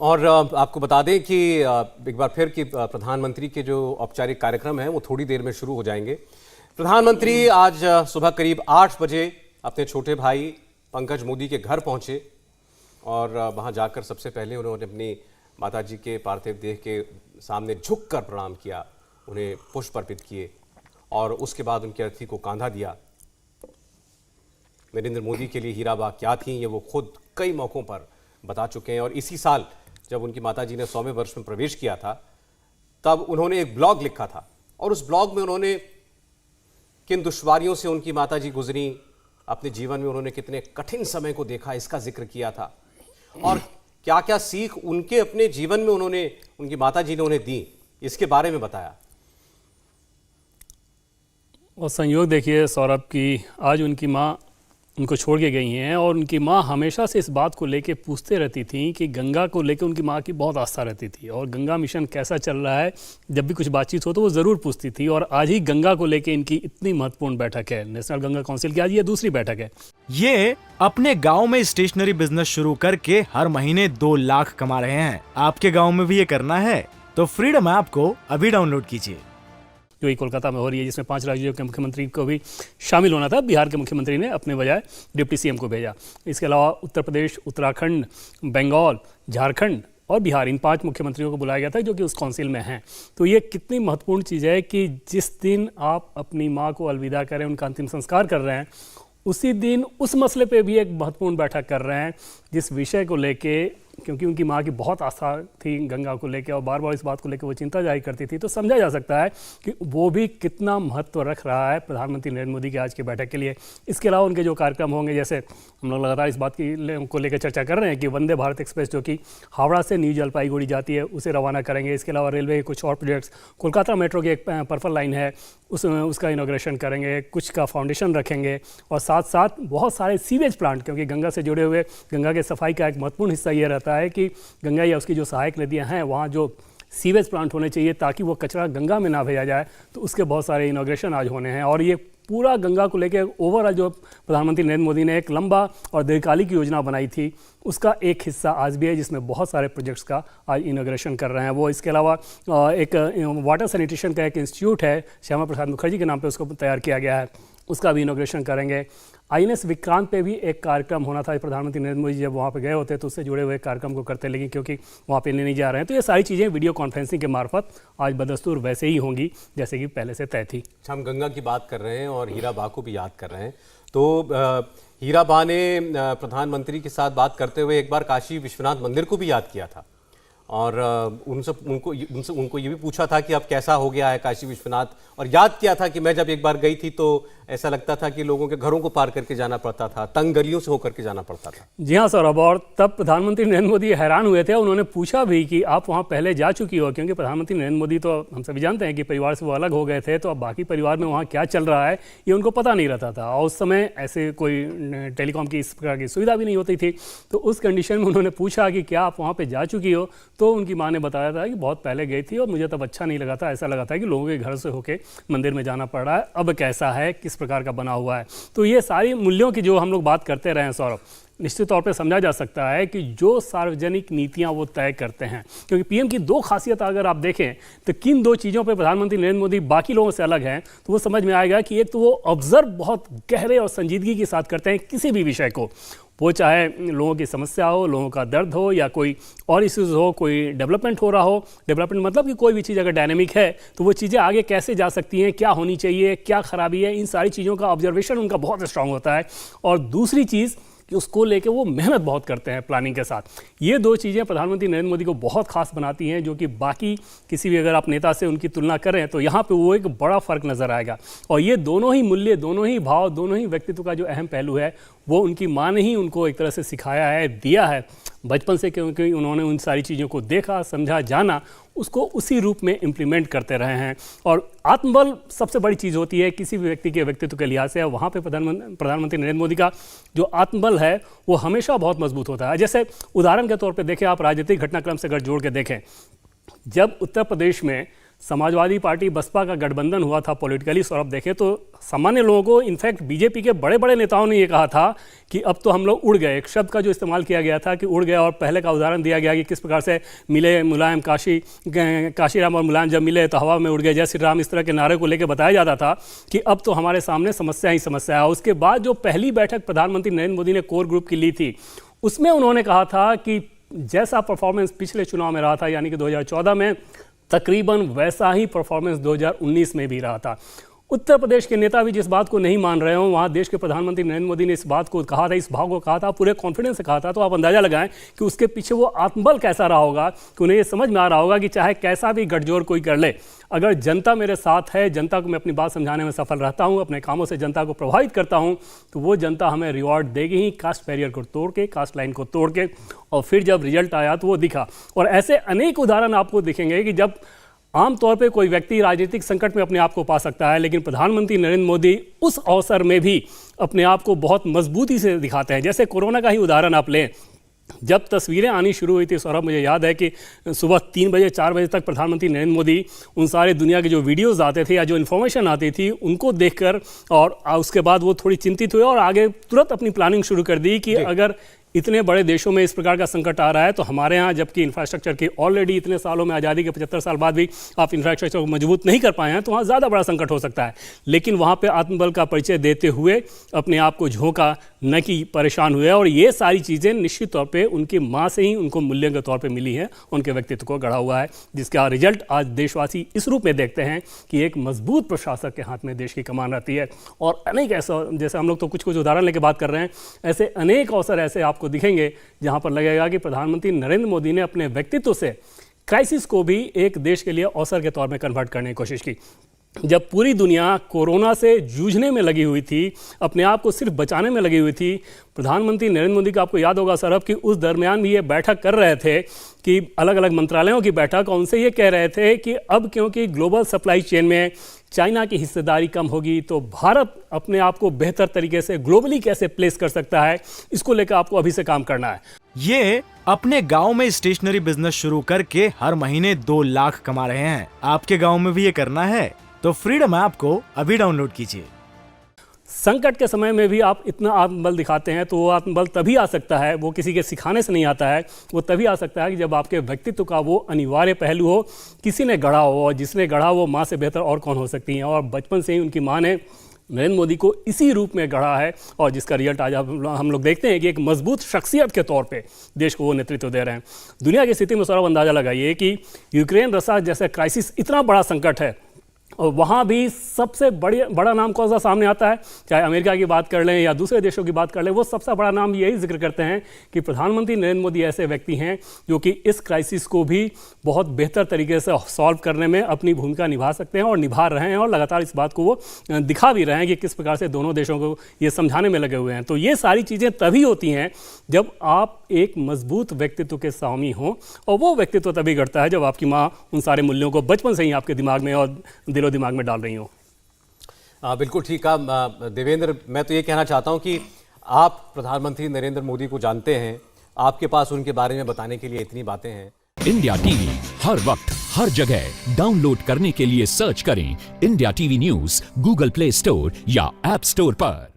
और आपको बता दें कि एक बार फिर कि प्रधानमंत्री के जो औपचारिक कार्यक्रम हैं वो थोड़ी देर में शुरू हो जाएंगे। प्रधानमंत्री आज सुबह करीब 8 बजे अपने छोटे भाई पंकज मोदी के घर पहुंचे और वहां जाकर सबसे पहले उन्होंने अपनी माताजी के पार्थिव देह के सामने झुककर प्रणाम किया, उन्हें पुष्प अर्पित किए और उसके बाद उनकी अर्थी को कांधा दिया। नरेंद्र मोदी के लिए हीराबाग क्या थी ये वो खुद कई मौक़ों पर बता चुके हैं। और इसी साल जब उनकी माताजी ने 100वें वर्ष में प्रवेश किया था तब उन्होंने एक ब्लॉग लिखा था और उस ब्लॉग में उन्होंने किन दुश्वारियों से उनकी माताजी गुजरी, अपने जीवन में उन्होंने कितने कठिन समय को देखा इसका जिक्र किया था और क्या क्या सीख उनके अपने जीवन में उन्होंने उनकी माताजी ने उन्हें दी, इसके बारे में बताया। और संयोग देखिए सौरभ की आज उनकी माँ उनको छोड़ के गई हैं और उनकी माँ हमेशा से इस बात को लेके पूछते रहती थी कि गंगा को लेके उनकी माँ की बहुत आस्था रहती थी और गंगा मिशन कैसा चल रहा है जब भी कुछ बातचीत हो तो वो ज़रूर पूछती थी। और आज ही गंगा को लेके इनकी इतनी महत्वपूर्ण बैठक है, नेशनल गंगा काउंसिल की आज ये दूसरी बैठक है। ये अपने गाँव में स्टेशनरी बिजनेस शुरू करके हर महीने 2 लाख कमा रहे हैं। आपके गाँव में भी ये करना है तो फ्रीडम ऐप को अभी डाउनलोड कीजिए। जो ही कोलकाता में हो रही है जिसमें 5 राज्यों के मुख्यमंत्री को भी शामिल होना था, बिहार के मुख्यमंत्री ने अपने बजाय डिप्टी सीएम को भेजा। इसके अलावा उत्तर प्रदेश, उत्तराखंड, बंगाल, झारखंड और बिहार, इन 5 मुख्यमंत्रियों को बुलाया गया था जो कि उस काउंसिल में हैं। तो ये कितनी महत्वपूर्ण चीज़ है कि जिस दिन आप अपनी माँ को अलविदा करें, उनका अंतिम संस्कार कर रहे हैं, उसी दिन उस मसले पे भी एक महत्वपूर्ण बैठक कर रहे हैं जिस विषय को लेके, क्योंकि उनकी माँ की बहुत आस्था थी गंगा को लेकर और बार बार इस बात को लेकर वो चिंता जाहिर करती थी, तो समझा जा सकता है कि वो भी कितना महत्व रख रहा है प्रधानमंत्री नरेंद्र मोदी की आज की बैठक के लिए। इसके अलावा उनके जो कार्यक्रम होंगे, जैसे हम लोग लगातार इस बात को लेकर चर्चा कर रहे हैं कि वंदे भारत एक्सप्रेस जो कि हावड़ा से न्यू जलपाईगुड़ी जाती है उसे रवाना करेंगे। इसके अलावा रेलवे के कुछ और प्रोजेक्ट्स, कोलकाता मेट्रो की एक पर्पल लाइन है उसका इनॉग्रेशन करेंगे, कुछ का फाउंडेशन रखेंगे और साथ साथ बहुत सारे सीवेज प्लांट, क्योंकि गंगा से जुड़े हुए गंगा के सफाई का एक महत्वपूर्ण हिस्सा ये रहता है कि गंगा या उसकी जो सहायक नदियां हैं वहाँ जो सीवेज प्लांट होने चाहिए ताकि वो कचरा गंगा में ना भेजा जाए, तो उसके बहुत सारे इनॉग्रेशन आज होने हैं। और ये पूरा गंगा को लेकर ओवरऑल जो प्रधानमंत्री नरेंद्र मोदी ने एक लंबा और दीर्घकालिक योजना बनाई थी उसका एक हिस्सा आज भी है जिसमें बहुत सारे प्रोजेक्ट्स का आज इनॉग्रेशन कर रहे हैं वो। इसके अलावा एक वाटर सैनिटेशन का एक इंस्टीट्यूट है, श्यामा प्रसाद मुखर्जी के नाम पे उसको तैयार किया गया है, उसका भी इनॉग्रेशन करेंगे। INS विक्रांत पे भी एक कार्यक्रम होना था, प्रधानमंत्री नरेंद्र मोदी जब वहाँ पे गए होते तो उससे जुड़े हुए कार्यक्रम को करते, लेकिन क्योंकि वहाँ पे नहीं जा रहे हैं तो ये सारी चीज़ें वीडियो कॉन्फ्रेंसिंग के मार्फत आज बदस्तूर वैसे ही होंगी जैसे कि पहले से तय थी। हम गंगा की बात कर रहे हैं और हीराबा को भी याद कर रहे हैं, तो हीराबा ने प्रधानमंत्री के साथ बात करते हुए एक बार काशी विश्वनाथ मंदिर को भी याद किया था और उनको ये भी पूछा था कि अब कैसा हो गया है काशी विश्वनाथ, और याद किया था कि मैं जब एक बार गई थी तो ऐसा लगता था कि लोगों के घरों को पार करके जाना पड़ता था, तंग गलियों से होकर के जाना पड़ता था। जी हाँ सौरभ, और तब प्रधानमंत्री नरेंद्र मोदी हैरान हुए थे, उन्होंने पूछा भी कि आप वहाँ पहले जा चुकी हो, क्योंकि प्रधानमंत्री नरेंद्र मोदी तो हम सभी जानते हैं कि परिवार से वो अलग हो गए थे, तो अब बाकी परिवार में वहाँ क्या चल रहा है ये उनको पता नहीं रहता था और उस समय ऐसे कोई टेलीकॉम की इस प्रकार की सुविधा भी नहीं होती थी। तो उस कंडीशन में उन्होंने पूछा कि क्या आप वहाँ पर जा चुकी हो, तो उनकी माँ ने बताया था कि बहुत पहले गई थी और मुझे तब अच्छा नहीं लगा था, ऐसा लगा था कि लोगों के घर से होके मंदिर में जाना पड़ रहा है, अब कैसा है, किस प्रकार का बना हुआ है। तो ये सारी मूल्यों की जो हम लोग बात करते रहे हैं सौरभ, निश्चित तौर पे समझा जा सकता है कि जो सार्वजनिक नीतियां वो तय करते हैं, क्योंकि पीएम की 2 खासियत अगर आप देखें तो किन 2 चीज़ों पे प्रधानमंत्री नरेंद्र मोदी बाकी लोगों से अलग हैं, तो वो समझ में आएगा कि एक तो वो ऑब्जर्व बहुत गहरे और संजीदगी के साथ करते हैं किसी भी विषय को, वो चाहे लोगों की समस्या हो, लोगों का दर्द हो या कोई और इश्यूज हो, कोई डेवलपमेंट हो रहा हो। डेवलपमेंट मतलब कि कोई भी चीज़ अगर डायनेमिक है तो वो चीज़ें आगे कैसे जा सकती हैं, क्या होनी चाहिए, क्या खराबी है, इन सारी चीज़ों का ऑब्जर्वेशन उनका बहुत स्ट्रांग होता है। और दूसरी चीज़ कि उसको लेके वो मेहनत बहुत करते हैं प्लानिंग के साथ। ये 2 चीज़ें प्रधानमंत्री नरेंद्र मोदी को बहुत खास बनाती हैं, जो कि बाकी किसी भी अगर आप नेता से उनकी तुलना करें तो यहाँ पे वो एक बड़ा फ़र्क नज़र आएगा। और ये दोनों ही मूल्य, दोनों ही भाव, दोनों ही व्यक्तित्व का जो अहम पहलू है वो उनकी माँ ने ही उनको एक तरह से सिखाया है, दिया है बचपन से, क्योंकि उन्होंने उन सारी चीज़ों को देखा, समझा, जाना, उसको उसी रूप में इम्प्लीमेंट करते रहे हैं। और आत्मबल सबसे बड़ी चीज़ होती है किसी भी व्यक्ति के व्यक्तित्व के लिहाज से, और वहाँ पे प्रधानमंत्री नरेंद्र मोदी का जो आत्मबल है वो हमेशा बहुत मजबूत होता है। जैसे उदाहरण के तौर पे देखें, आप राजनीतिक घटनाक्रम से अगर जोड़ के देखें, जब उत्तर प्रदेश में समाजवादी पार्टी बसपा का गठबंधन हुआ था पॉलिटिकली, और अब देखें तो सामान्य लोगों को, इनफैक्ट बीजेपी के बड़े बड़े नेताओं ने ये कहा था कि अब तो हम लोग उड़ गए। एक शब्द का जो इस्तेमाल किया गया था कि उड़ गया, और पहले का उदाहरण दिया गया कि किस प्रकार से मिले मुलायम काशीराम और मुलायम जब मिले तो हवा में उड़ गए, जय श्री राम, इस तरह के नारे को लेकर बताया जाता था कि अब तो हमारे सामने समस्या ही समस्या है। उसके बाद जो पहली बैठक प्रधानमंत्री नरेंद्र मोदी ने कोर ग्रुप की ली थी, उसमें उन्होंने कहा था कि जैसा परफॉर्मेंस पिछले चुनाव में रहा था, यानी कि 2014 में, तकरीबन वैसा ही परफॉर्मेंस 2019 में भी रहा था। उत्तर प्रदेश के नेता भी जिस बात को नहीं मान रहे हो, वहाँ देश के प्रधानमंत्री नरेंद्र मोदी ने इस बात को कहा था, इस भाव को कहा था, पूरे कॉन्फिडेंस से कहा था, तो आप अंदाजा लगाएं कि उसके पीछे वो आत्मबल कैसा रहा होगा कि उन्हें ये समझ में आ रहा होगा कि चाहे कैसा भी गठजोड़ कोई कर ले, अगर जनता मेरे साथ है, जनता को मैं अपनी बात समझाने में सफल रहता हूं, अपने कामों से जनता को प्रभावित करता हूं, तो वो जनता हमें रिवॉर्ड देगी ही, कास्ट बैरियर को तोड़ के, कास्ट लाइन को तोड़ के। और फिर जब रिजल्ट आया तो वो दिखा। और ऐसे अनेक उदाहरण आपको दिखेंगे कि जब आमतौर पे कोई व्यक्ति राजनीतिक संकट में अपने आप को पा सकता है, लेकिन प्रधानमंत्री नरेंद्र मोदी उस अवसर में भी अपने आप को बहुत मजबूती से दिखाते हैं। जैसे कोरोना का ही उदाहरण आप लें, जब तस्वीरें आनी शुरू हुई थी सौरभ, मुझे याद है कि सुबह 3 बजे 4 बजे तक प्रधानमंत्री नरेंद्र मोदी उन सारे दुनिया के जो वीडियोस आते थे या जो इन्फॉर्मेशन आती थी उनको देखकर, और उसके बाद वो थोड़ी चिंतित हुए और आगे तुरंत अपनी प्लानिंग शुरू कर दी कि अगर इतने बड़े देशों में इस प्रकार का संकट आ रहा है तो हमारे यहाँ, जबकि इंफ्रास्ट्रक्चर की ऑलरेडी इतने सालों में, आज़ादी के 75 साल बाद भी आप इंफ्रास्ट्रक्चर को मजबूत नहीं कर पाए हैं, तो वहाँ ज़्यादा बड़ा संकट हो सकता है। लेकिन वहाँ पे आत्मबल का परिचय देते हुए अपने आप को झोंका, न कि परेशान हुए। और ये सारी चीज़ें निश्चित तौर पर उनकी माँ से ही उनको मूल्य के तौर पर मिली हैं, उनके व्यक्तित्व को गढ़ा हुआ है, जिसका रिजल्ट आज देशवासी इस रूप में देखते हैं कि एक मजबूत प्रशासक के हाथ में देश की कमान रहती है। और अनेक ऐसा, जैसे हम लोग तो कुछ कुछ उदाहरण लेके बात कर रहे हैं, ऐसे अनेक अवसर ऐसे आपको दिखेंगे जहां पर लगेगा कि प्रधानमंत्री नरेंद्र मोदी ने अपने व्यक्तित्व से क्राइसिस को भी एक देश के लिए अवसर के तौर में कन्वर्ट करने की कोशिश की। जब पूरी दुनिया कोरोना से जूझने में लगी हुई थी, अपने आप को सिर्फ बचाने में लगी हुई थी, प्रधानमंत्री नरेंद्र मोदी का आपको याद होगा सौरभ कि उस दरमियान भी ये बैठक कर रहे थे कि अलग अलग मंत्रालयों की बैठक, और उनसे ये कह रहे थे कि अब क्योंकि ग्लोबल सप्लाई चेन में चाइना की हिस्सेदारी कम होगी, तो भारत अपने आप को बेहतर तरीके से ग्लोबली कैसे प्लेस कर सकता है, इसको लेकर आपको अभी से काम करना है। ये अपने गांव में स्टेशनरी बिजनेस शुरू करके हर महीने 2 लाख कमा रहे हैं। आपके गांव में भी ये करना है तो फ्रीडम ऐप को अभी डाउनलोड कीजिए। संकट के समय में भी आप इतना आत्मबल दिखाते हैं, तो वो आत्मबल तभी आ सकता है, वो किसी के सिखाने से नहीं आता है, वो तभी आ सकता है कि जब आपके व्यक्तित्व का वो अनिवार्य पहलू हो, किसी ने गढ़ा हो, और जिसने गढ़ा वो माँ से बेहतर और कौन हो सकती हैं। और बचपन से ही उनकी माँ ने नरेंद्र मोदी को इसी रूप में गढ़ा है, और जिसका रिजल्ट आज हम लोग देखते हैं कि एक मजबूत शख्सियत के तौर पे देश को वो नेतृत्व दे रहे हैं। दुनिया की स्थिति में सौरभ अंदाजा लगाइए कि यूक्रेन रसिया जैसा क्राइसिस इतना बड़ा संकट है, और वहाँ भी सबसे बड़ा नाम कौन सा सामने आता है, चाहे अमेरिका की बात कर लें या दूसरे देशों की बात कर लें, वो सबसे बड़ा नाम यही जिक्र करते हैं कि प्रधानमंत्री नरेंद्र मोदी ऐसे व्यक्ति हैं जो कि इस क्राइसिस को भी बहुत बेहतर तरीके से सॉल्व करने में अपनी भूमिका निभा सकते हैं और निभा रहे हैं, और लगातार इस बात को वो दिखा भी रहे हैं कि किस प्रकार से दोनों देशों को ये समझाने में लगे हुए हैं। तो ये सारी चीज़ें तभी होती हैं जब आप एक मजबूत व्यक्तित्व के स्वामी हों, और वो व्यक्तित्व तभी घटता है जब आपकी माँ उन सारे मूल्यों को बचपन से ही आपके दिमाग में और दिलो दिमाग में डाल रही हो। बिल्कुल ठीक कहा देवेंद्र। मैं तो ये कहना चाहता हूं कि आप प्रधानमंत्री नरेंद्र मोदी को जानते हैं, आपके पास उनके बारे में बताने के लिए इतनी बातें हैं। इंडिया टीवी हर वक्त हर जगह डाउनलोड करने के लिए सर्च करें India TV news Google play store या ऐप स्टोर पर।